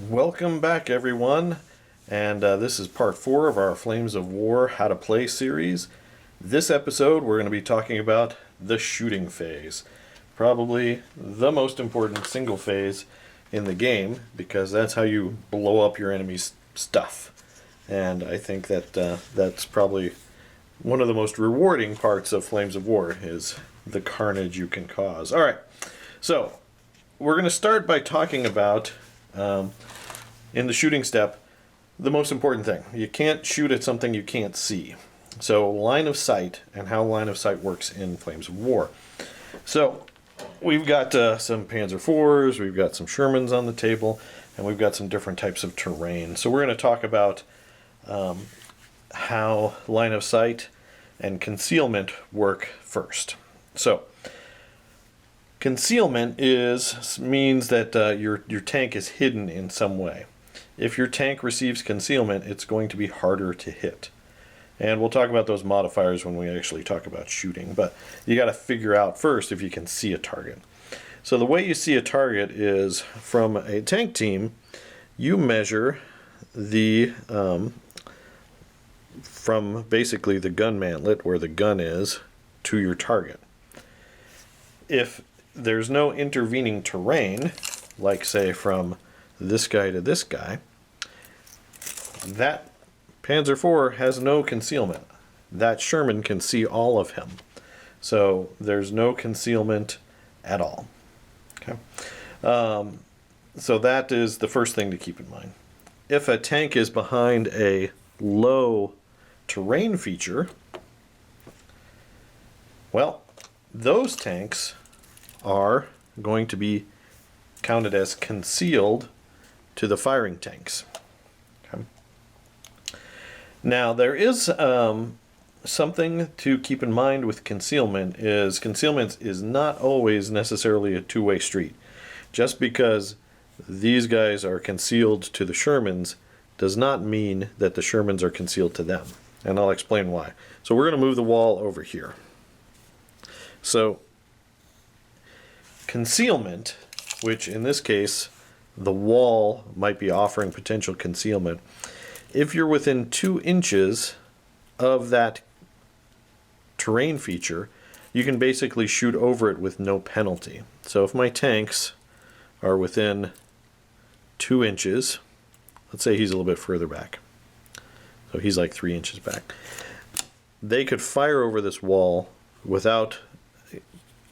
Welcome back, everyone, and this is part 4 of our Flames of War How to Play series. This episode we're going to be talking about the shooting phase, probably the most important single phase in the game, because that's how you blow up your enemy's stuff. And I think that that's probably one of the most rewarding parts of Flames of War, is the carnage you can cause. Alright, so we're going to start by talking about in the shooting step, the most important thing. You can't shoot at something you can't see. So line of sight, and how line of sight works in Flames of War. So we've got some Panzer IVs, we've got some Shermans on the table, and we've got some different types of terrain. So we're going to talk about how line of sight and concealment work first. So concealment means that your tank is hidden in some way. If your tank receives concealment, it's going to be harder to hit. And we'll talk about those modifiers when we actually talk about shooting. But you got to figure out first if you can see a target. So the way you see a target is from a tank team, you measure the from basically the gun mantlet, where the gun is, to your target. If there's no intervening terrain, like say from this guy to this guy, that Panzer IV has no concealment. That Sherman can see all of him. So there's no concealment at all. Okay. So that is the first thing to keep in mind. If a tank is behind a low terrain feature, well, those tanks are going to be counted as concealed to the firing tanks. Okay. Now there is something to keep in mind with concealment is not always necessarily a two-way street. Just because these guys are concealed to the Shermans does not mean that the Shermans are concealed to them. And I'll explain why. So we're going to move the wall over here. So concealment, which in this case the wall might be offering potential concealment, if you're within 2 inches of that terrain feature, you can basically shoot over it with no penalty. So if my tanks are within 2 inches, let's say he's a little bit further back, so he's like 3 inches back, they could fire over this wall without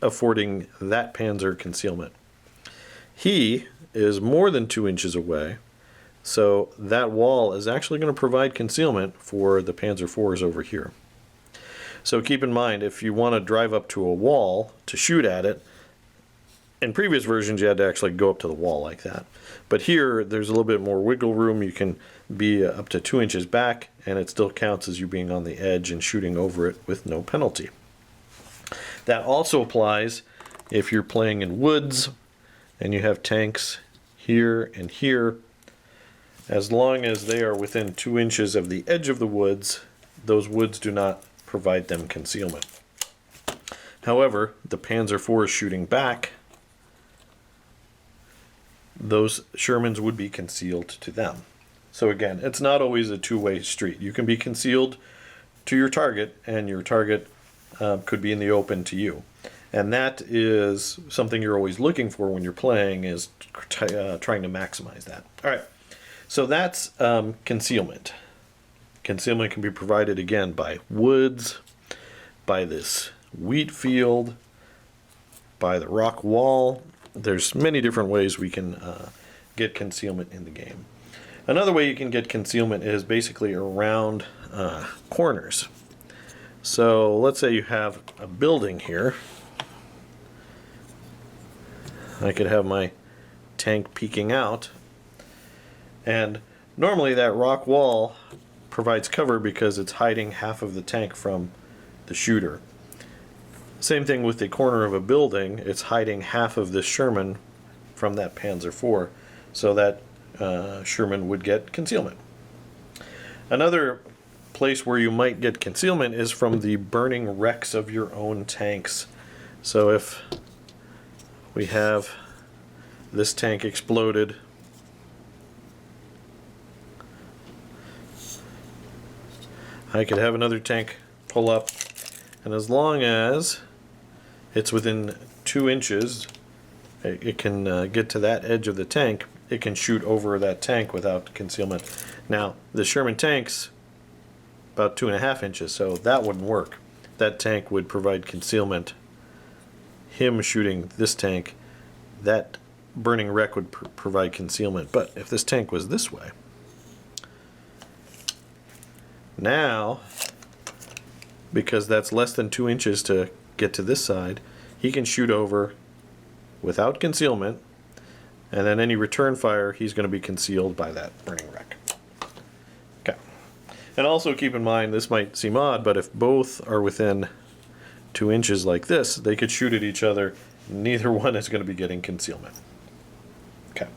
affording that Panzer concealment. He is more than 2 inches away, so that wall is actually going to provide concealment for the Panzer IVs over here. So keep in mind, if you want to drive up to a wall to shoot at it, in previous versions you had to actually go up to the wall like that. But here there's a little bit more wiggle room. You can be up to 2 inches back, and it still counts as you being on the edge and shooting over it with no penalty. That also applies if you're playing in woods and you have tanks here and here. As long as they are within 2 inches of the edge of the woods, those woods do not provide them concealment. However, the Panzer IV shooting back, those Shermans would be concealed to them. So again, it's not always a two-way street. You can be concealed to your target, and your target could be in the open to you. And that is something you're always looking for when you're playing, is trying to maximize that. All right, so that's concealment. Concealment can be provided again by woods, by this wheat field, by the rock wall. There's many different ways we can get concealment in the game. Another way you can get concealment is basically around corners. So let's say you have a building here. I could have my tank peeking out, and normally that rock wall provides cover because it's hiding half of the tank from the shooter. Same thing with the corner of a building, it's hiding half of this Sherman from that Panzer IV, so that Sherman would get concealment. Another place where you might get concealment is from the burning wrecks of your own tanks. So if we have this tank exploded I could have another tank pull up, and as long as it's within 2 inches, it can get to that edge of the tank, it can shoot over that tank without concealment. Now, the Sherman tank's about 2.5 inches, so that wouldn't work. That tank would provide concealment. Him shooting this tank, that burning wreck would provide concealment. But if this tank was this way, now, because that's less than 2 inches to get to this side, he can shoot over without concealment, and then any return fire, he's going to be concealed by that burning wreck. Okay. And also keep in mind, this might seem odd, but if both are within 2 inches like this, they could shoot at each other. Neither one is going to be getting concealment. Okay.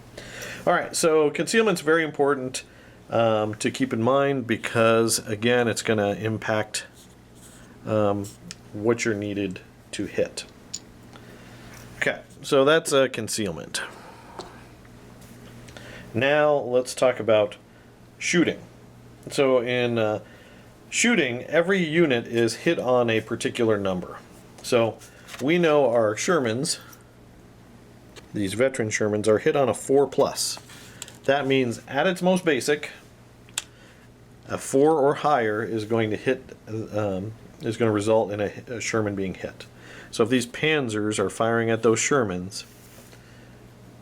All right, so concealment's very important to keep in mind because, again, it's going to impact what you're needed to hit. Okay, so that's concealment. Now let's talk about shooting. So in shooting, every unit is hit on a particular number. So we know our Shermans, these veteran Shermans, are hit on a 4+. That means at its most basic, a 4 or higher is going to hit, is going to result in a Sherman being hit. So if these Panzers are firing at those Shermans,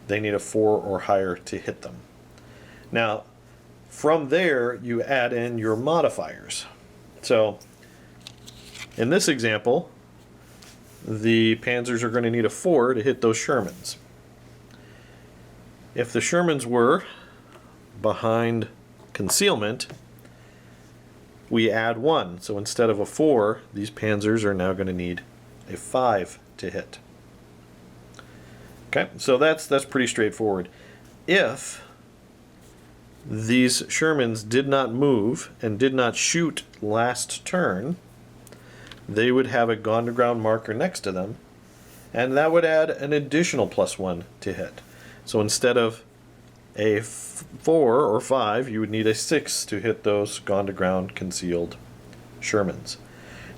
they need a 4 or higher to hit them. Now, from there, you add in your modifiers. So, in this example, the Panzers are going to need a 4 to hit those Shermans. If the Shermans were behind concealment, we add 1. So instead of a 4, these Panzers are now going to need a 5 to hit. Okay, so that's pretty straightforward. If these Shermans did not move and did not shoot last turn, they would have a gone to ground marker next to them, and that would add an additional +1 to hit. So instead of a 4 or 5, you would need a 6 to hit those gone to ground concealed Shermans.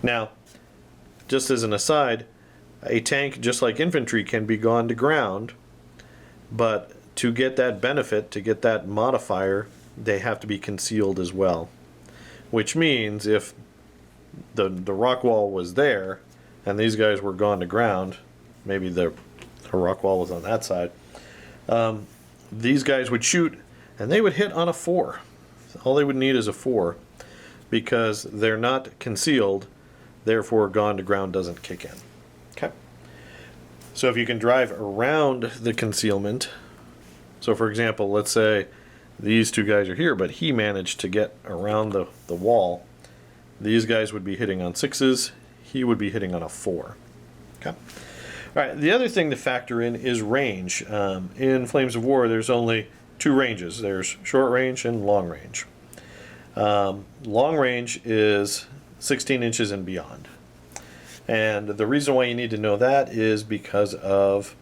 Now, just as an aside, a tank, just like infantry, can be gone to ground, but to get that benefit, to get that modifier, they have to be concealed as well. Which means if the rock wall was there and these guys were gone to ground, maybe the rock wall was on that side, these guys would shoot and they would hit on a 4. All they would need is a 4 because they're not concealed. Therefore, gone to ground doesn't kick in. Okay. So if you can drive around the concealment, so for example, let's say these two guys are here, but he managed to get around the wall, these guys would be hitting on 6s, he would be hitting on a 4. Okay. All right, the other thing to factor in is range. In Flames of War, there's only 2 ranges. There's short range and long range. Long range is 16 inches and beyond. And the reason why you need to know that is because of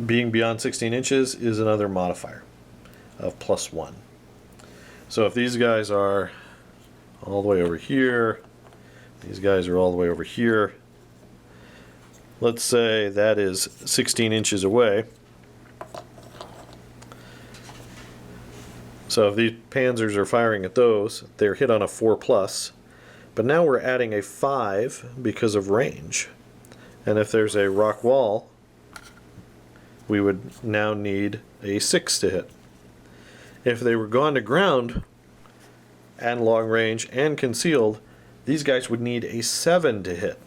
being beyond 16 inches is another modifier of +1. So if these guys are all the way over here, these guys are all the way over here, let's say that is 16 inches away. So if these Panzers are firing at those, they're hit on a 4+, but now we're adding a 5 because of range. And if there's a rock wall, we would now need a 6 to hit. If they were gone to ground and long range and concealed, these guys would need a 7 to hit.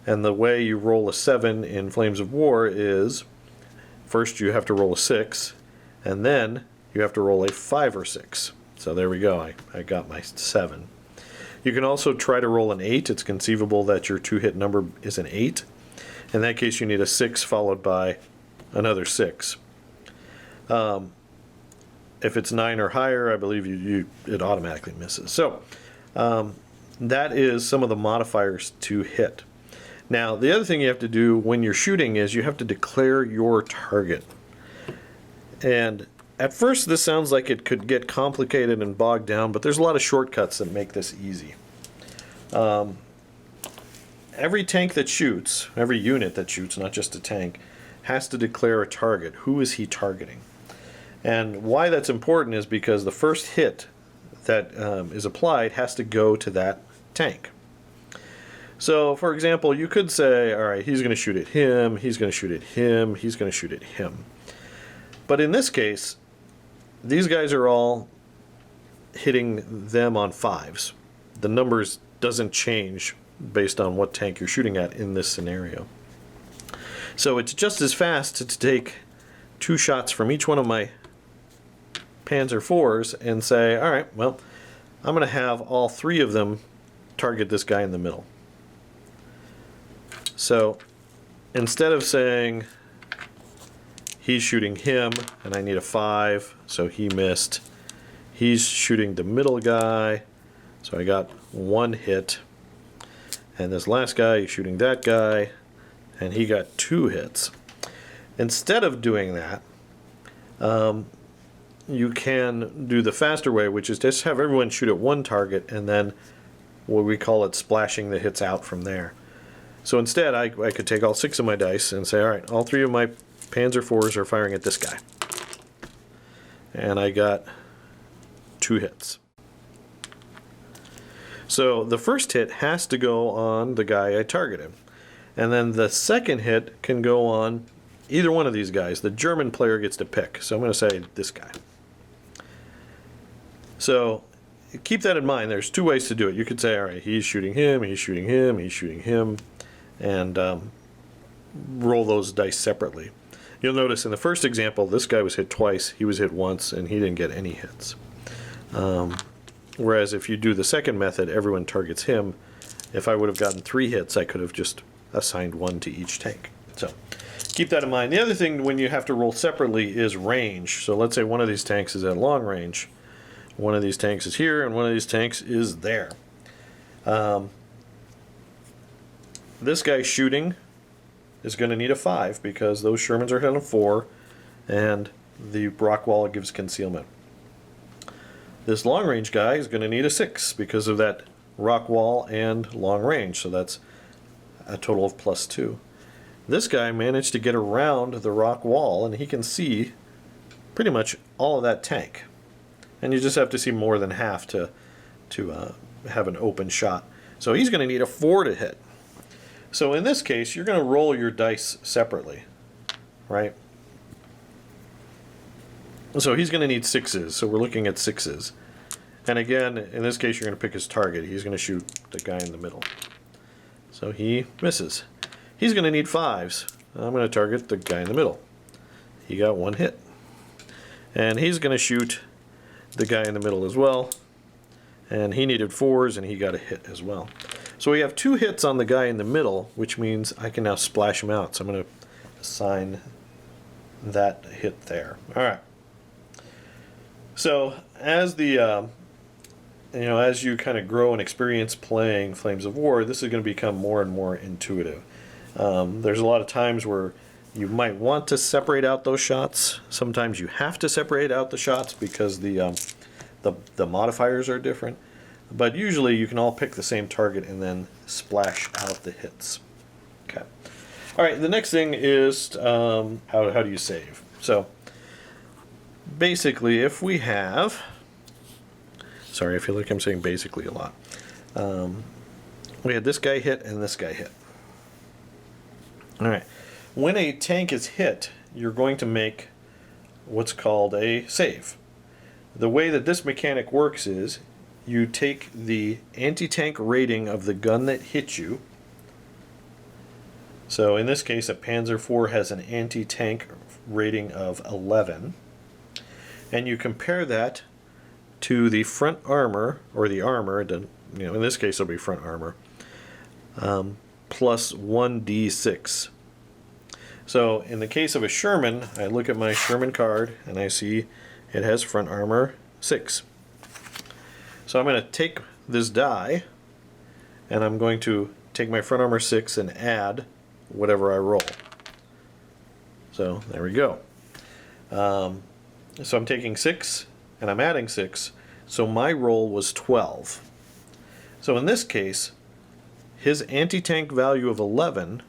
And the way you roll a 7 in Flames of War is first you have to roll a 6, and then you have to roll a 5 or 6. So there we go, I got my 7. You can also try to roll an 8. It's conceivable that your 2-hit number is an 8. In that case, you need a 6 followed by another 6. If it's 9 or higher, I believe it automatically misses. So that is some of the modifiers to hit. Now, the other thing you have to do when you're shooting is you have to declare your target. And At first, this sounds like it could get complicated and bogged down, but there's a lot of shortcuts that make this easy. Every tank that shoots, every unit that shoots, not just a tank, has to declare a target. Who is he targeting? And why that's important is because the first hit that is applied has to go to that tank. So, for example, you could say, all right, he's going to shoot at him, he's going to shoot at him, he's going to shoot at him. But in this case, these guys are all hitting them on 5s. The numbers doesn't change based on what tank you're shooting at in this scenario. So it's just as fast to take 2 shots from each one of my Panzer IVs and say, all right, well, I'm going to have all 3 of them target this guy in the middle. So instead of saying he's shooting him and I need a 5, so he missed, he's shooting the middle guy, so I got 1 hit, and this last guy is shooting that guy and he got 2 hits. Instead of doing that, you can do the faster way, which is just have everyone shoot at 1 target and then what we call it splashing the hits out from there. So instead, I could take all 6 of my dice and say, all right, all 3 of my Panzer IVs are firing at this guy. And I got 2 hits. So the first hit has to go on the guy I targeted. And then the second hit can go on either one of these guys. The German player gets to pick. So I'm going to say this guy. So keep that in mind. There's 2 ways to do it. You could say, all right, he's shooting him, he's shooting him, he's shooting him, and roll those dice separately. You'll notice in the first example, this guy was hit twice, he was hit once, and he didn't get any hits. Whereas if you do the second method, everyone targets him. If I would have gotten 3 hits, I could have just assigned 1 to each tank. So keep that in mind. The other thing when you have to roll separately is range. So let's say one of these tanks is at long range. One of these tanks is here, and one of these tanks is there. This guy shooting is going to need a 5 because those Shermans are hit on 4, and the rock wall gives concealment. This long range guy is going to need a 6 because of that rock wall and long range, so that's a total of +2. This guy managed to get around the rock wall, and he can see pretty much all of that tank. And you just have to see more than half to have an open shot. So he's going to need a 4 to hit. So in this case, you're going to roll your dice separately, right? So he's going to need 6s, so we're looking at 6s. And again, in this case, you're going to pick his target. He's going to shoot the guy in the middle. So he misses. He's going to need 5s. I'm going to target the guy in the middle. He got 1 hit. And he's going to shoot the guy in the middle as well. And he needed 4s, and he got a hit as well. So we have 2 hits on the guy in the middle, which means I can now splash him out. So I'm going to assign that hit there. All right. So as the as you kind of grow and experience playing Flames of War, this is going to become more and more intuitive. There's a lot of times where you might want to separate out those shots. Sometimes you have to separate out the shots because the modifiers are different. But usually you can all pick the same target and then splash out the hits. Okay. All right, the next thing is how do you save? So basically, if we have, sorry, I feel like I'm saying basically a lot. We had this guy hit and this guy hit. All right. When a tank is hit, you're going to make what's called a save. The way that this mechanic works is you take the anti-tank rating of the gun that hit you. So in this case, a Panzer IV has an anti-tank rating of 11. And you compare that to the front armor, or the armor, in this case it'll be front armor, plus 1d6. So in the case of a Sherman, I look at my Sherman card and I see it has front armor 6. So I'm going to take this die and I'm going to take my front armor 6 and add whatever I roll. So there we go. So I'm taking 6 and I'm adding 6. So my roll was 12. So in this case, his anti-tank value of 11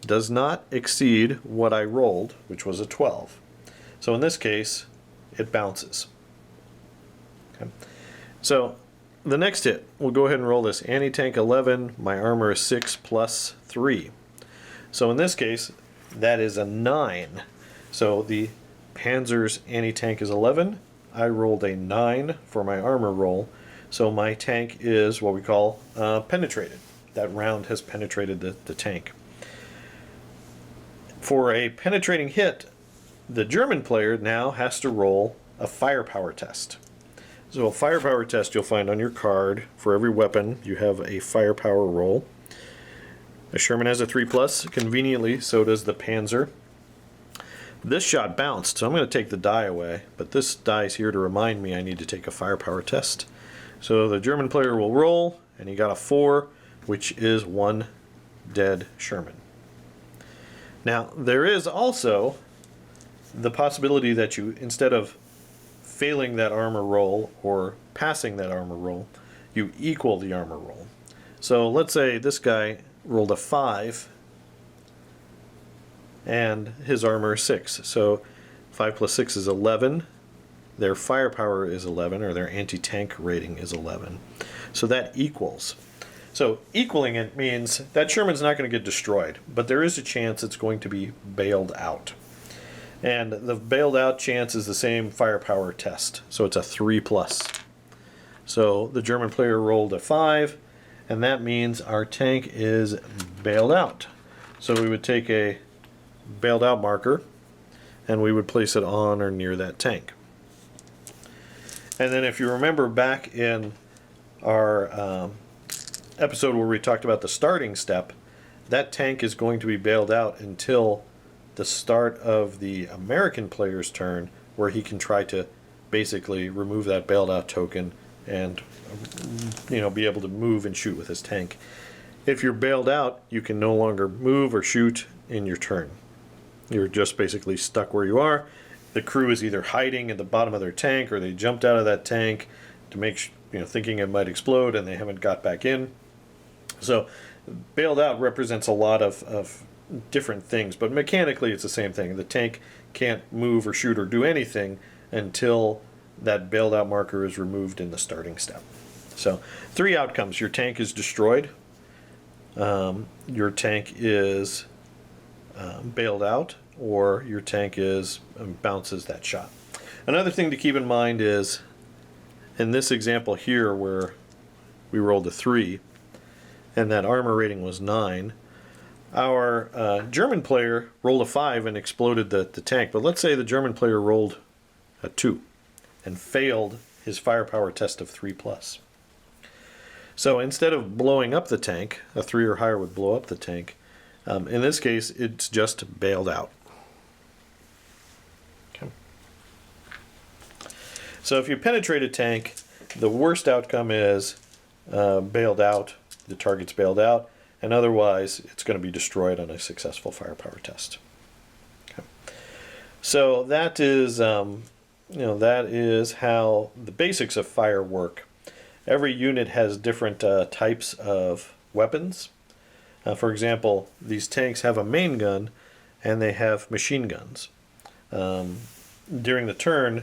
does not exceed what I rolled, which was a 12. So in this case, it bounces. Okay. So the next hit, we'll go ahead and roll this. Anti-tank 11, my armor is 6 plus 3. So in this case, that is a 9. So the Panzer's anti-tank is 11. I rolled a 9 for my armor roll. So my tank is what we call penetrated. That round has penetrated the tank. For a penetrating hit, the German player now has to roll a firepower test. So a firepower test you'll find on your card. For every weapon, you have a firepower roll. The Sherman has a 3+, conveniently, so does the Panzer. This shot bounced, so I'm going to take the die away, but this die is here to remind me I need to take a firepower test. So the German player will roll, and he got a 4, which is 1 dead Sherman. Now, there is also the possibility that you, instead of failing that armor roll or passing that armor roll, you equal the armor roll. So let's say this guy rolled a 5 and his armor is 6. So 5 plus 6 is 11. Their firepower is 11, or their anti-tank rating is 11. So that equals. So equaling it means that Sherman's not going to get destroyed, but there is a chance it's going to be bailed out. And the bailed out chance is the same firepower test. So it's a 3+. So the German player rolled a 5, and that means our tank is bailed out. So we would take a bailed out marker and we would place it on or near that tank. And then if you remember back in our episode where we talked about the starting step, that tank is going to be bailed out until the start of the American player's turn, where he can try to basically remove that bailed out token and be able to move and shoot with his tank. If you're bailed out, you can no longer move or shoot in your turn. You're just basically stuck where you are. The crew is either hiding at the bottom of their tank, or they jumped out of that tank to make thinking it might explode, and they haven't got back in. So bailed out represents a lot of different things, but mechanically it's the same thing. The tank can't move or shoot or do anything until that bailed out marker is removed in the starting step. So 3 outcomes. Your tank is destroyed, your tank is bailed out, or your tank is bounces that shot. Another thing to keep in mind is, in this example here where we rolled a 3 and that armor rating was 9, our German player rolled a 5 and exploded the tank. But let's say the German player rolled a 2 and failed his firepower test of 3+. So instead of blowing up the tank, a 3 or higher would blow up the tank. In this case, it's just bailed out. Okay. So if you penetrate a tank, the worst outcome is bailed out. The target's bailed out, and otherwise it's going to be destroyed on a successful firepower test. Okay. So that is, that is how the basics of fire work. Every unit has different types of weapons. For example, these tanks have a main gun and they have machine guns. During the turn,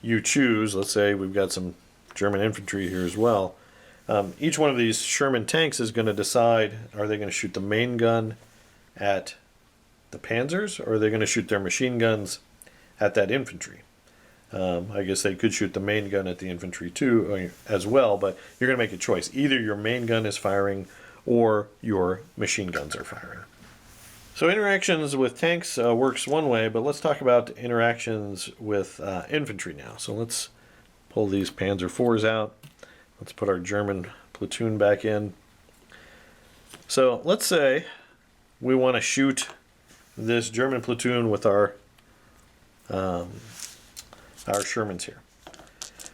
you choose, let's say we've got some German infantry here as well. Each one of these Sherman tanks is going to decide, are they going to shoot the main gun at the Panzers, or are they going to shoot their machine guns at that infantry? I guess they could shoot the main gun at the infantry too, as well, but you're going to make a choice. Either your main gun is firing or your machine guns are firing. So interactions with tanks works one way, but let's talk about interactions with infantry now. So let's pull these Panzer IVs out. Let's put our German platoon back in. So let's say we want to shoot this German platoon with our Shermans here.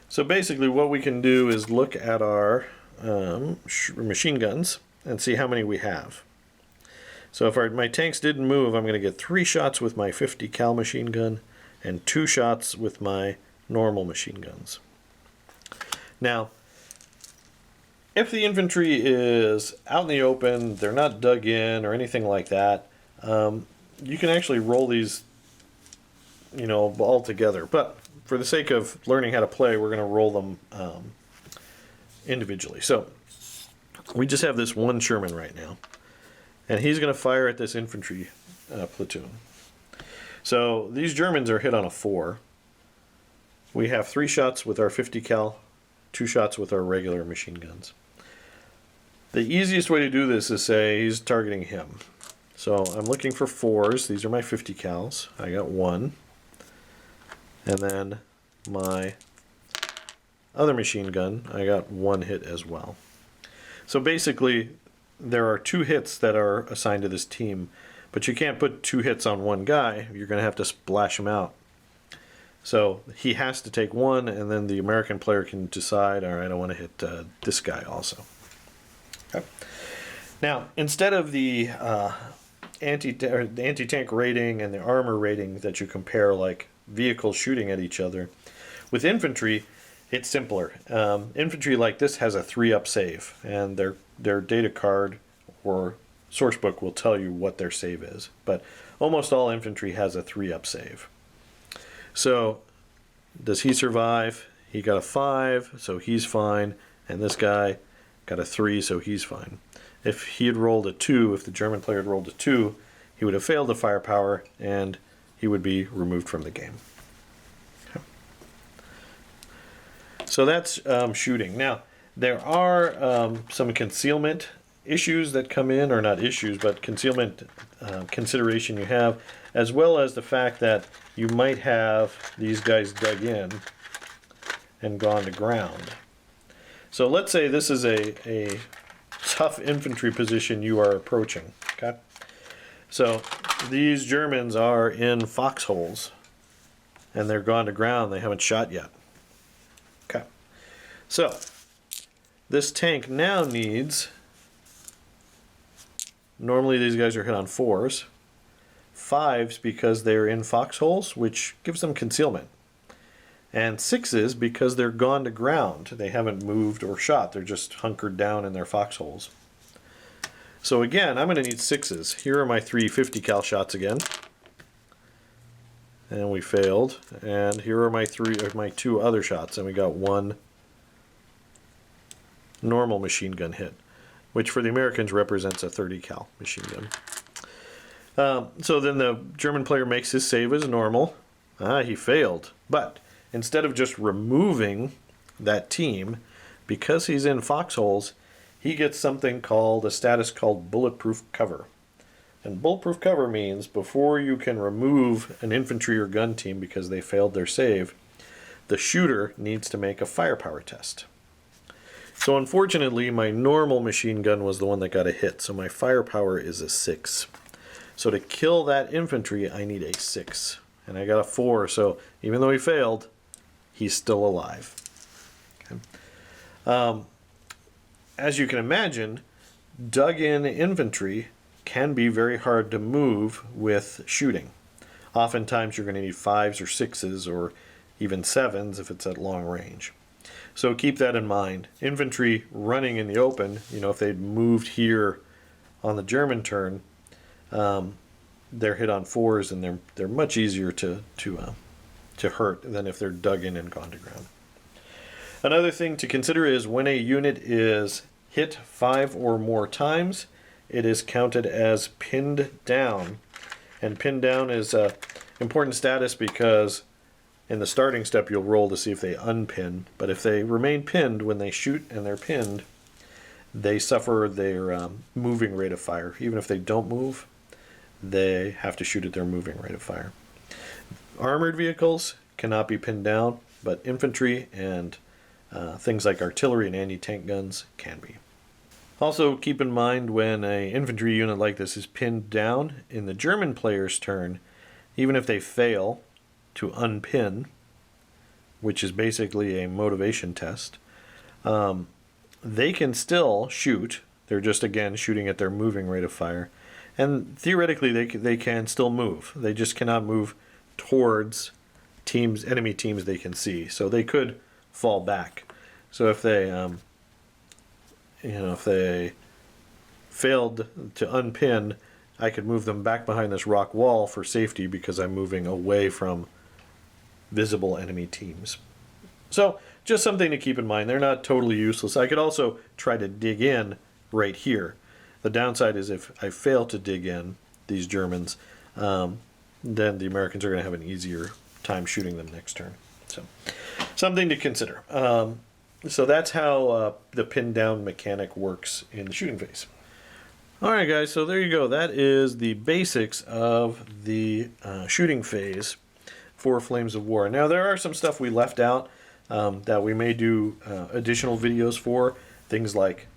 So basically what we can do is look at our machine guns and see how many we have. So if my tanks didn't move, I'm going to get 3 shots with my 50 cal machine gun and 2 shots with my normal machine guns. Now, if the infantry is out in the open, they're not dug in or anything like that, you can actually roll these, all together. But for the sake of learning how to play, we're going to roll them individually. So we just have this one Sherman right now, and he's going to fire at this infantry platoon. So these Germans are hit on a 4. We have 3 shots with our 50 cal, 2 shots with our regular machine guns. The easiest way to do this is say he's targeting him. So I'm looking for 4s. These are my 50 cals. I got 1. And then my other machine gun, I got 1 hit as well. So basically, there are 2 hits that are assigned to this team, but you can't put 2 hits on one guy. You're going to have to splash him out. So he has to take 1, and then the American player can decide, all right, I want to hit this guy also. Okay. Now, instead of the anti-tank rating and the armor rating that you compare like vehicles shooting at each other, with infantry, it's simpler. Infantry like this has a 3-up save, and their data card or source book will tell you what their save is. But almost all infantry has a 3-up save. So, does he survive? He got a 5, so he's fine, and this guy got a 3, so he's fine. If he had rolled a 2, if the German player had rolled a 2, he would have failed the firepower, and he would be removed from the game. Okay. So that's shooting. Now, there are some concealment issues that come in, or not issues, but concealment consideration you have, as well as the fact that you might have these guys dug in and gone to ground. So let's say this is a tough infantry position you are approaching. Okay, so these Germans are in foxholes, and they're gone to ground. They haven't shot yet. Okay, so this tank now needs. Normally these guys are hit on 4s. 5s because they're in foxholes, which gives them concealment. And 6s because they're gone to ground. They haven't moved or shot. They're just hunkered down in their foxholes. So again, I'm going to need 6s. Here are my 3 50 cal shots again. And we failed. And here are my 2 other shots, and we got 1 normal machine gun hit, which for the Americans represents a 30 cal machine gun. So then the German player makes his save as normal. He failed. But instead of just removing that team, because he's in foxholes, he gets something called a status called bulletproof cover. And bulletproof cover means before you can remove an infantry or gun team because they failed their save, the shooter needs to make a firepower test. So unfortunately, my normal machine gun was the one that got a hit, so my firepower is a 6. So to kill that infantry, I need a 6. And I got a 4, so even though he failed, he's still alive. Okay. As you can imagine, dug-in infantry can be very hard to move with shooting. Oftentimes you're going to need 5s or 6s or even 7s if it's at long range. So keep that in mind. Infantry running in the open, if they'd moved here on the German turn, they're hit on 4s, and they're much easier to hurt than if they're dug in and gone to ground. Another thing to consider is when a unit is hit 5 or more times, it is counted as pinned down. And pinned down is an important status because in the starting step you'll roll to see if they unpin, but if they remain pinned when they shoot and they're pinned, they suffer their moving rate of fire. Even if they don't move, they have to shoot at their moving rate of fire. Armored vehicles cannot be pinned down, but infantry and things like artillery and anti-tank guns can be. Also keep in mind when an infantry unit like this is pinned down in the German player's turn, even if they fail to unpin, which is basically a motivation test, they can still shoot. They're just, again, shooting at their moving rate of fire. And theoretically, they can still move. They just cannot move towards enemy teams they can see. So they could fall back. So if they, if they failed to unpin, I could move them back behind this rock wall for safety because I'm moving away from visible enemy teams. So just something to keep in mind. They're not totally useless. I could also try to dig in right here. The downside is if I fail to dig in, these Germans, then the Americans are going to have an easier time shooting them next turn. So something to consider. So that's how the pin down mechanic works in the shooting phase. Alright guys, so there you go. That is the basics of the shooting phase for Flames of War. Now there are some stuff we left out that we may do additional videos for. Things like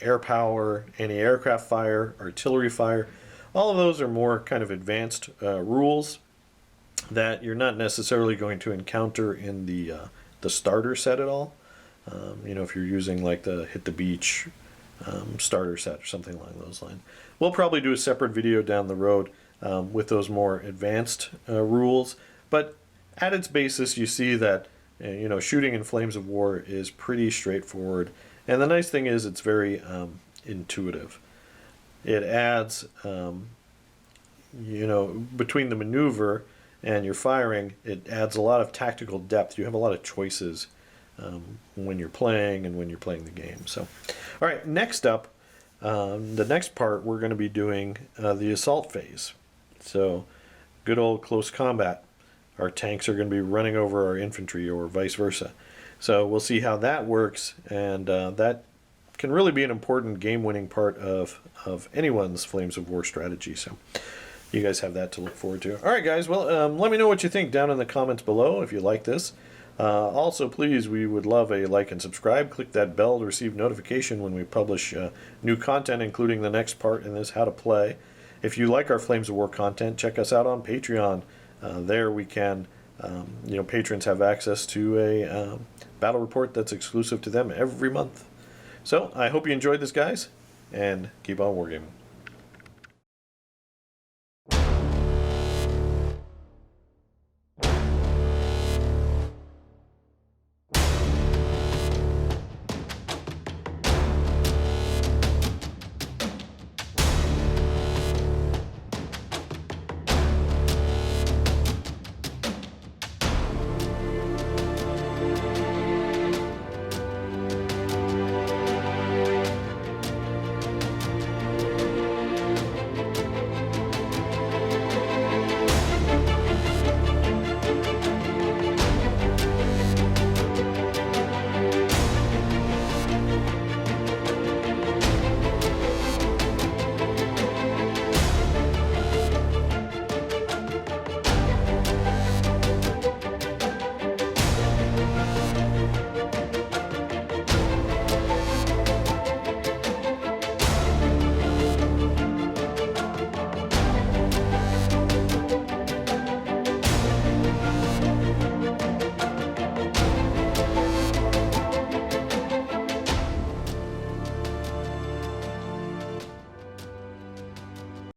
air power, anti-aircraft fire, artillery fire. All of those are more kind of advanced rules that you're not necessarily going to encounter in the starter set at all. If you're using like the Hit the Beach starter set or something along those lines. We'll probably do a separate video down the road with those more advanced rules. But at its basis, you see that shooting in Flames of War is pretty straightforward. And the nice thing is it's very intuitive. It adds, between the maneuver and your firing, it adds a lot of tactical depth. You have a lot of choices when you're playing and when you're playing the game. So, all right, next up, the next part, we're going to be doing the assault phase. So, good old close combat. Our tanks are going to be running over our infantry or vice versa. So we'll see how that works, and that can really be an important game-winning part of anyone's Flames of War strategy. So you guys have that to look forward to. All right, guys. Well, let me know what you think down in the comments below if you like this. Also, please, we would love a like and subscribe. Click that bell to receive notification when we publish new content, including the next part in this How to Play. If you like our Flames of War content, check us out on Patreon. There we can, patrons have access to a battle report that's exclusive to them every month. So I hope you enjoyed this, guys, and keep on wargaming.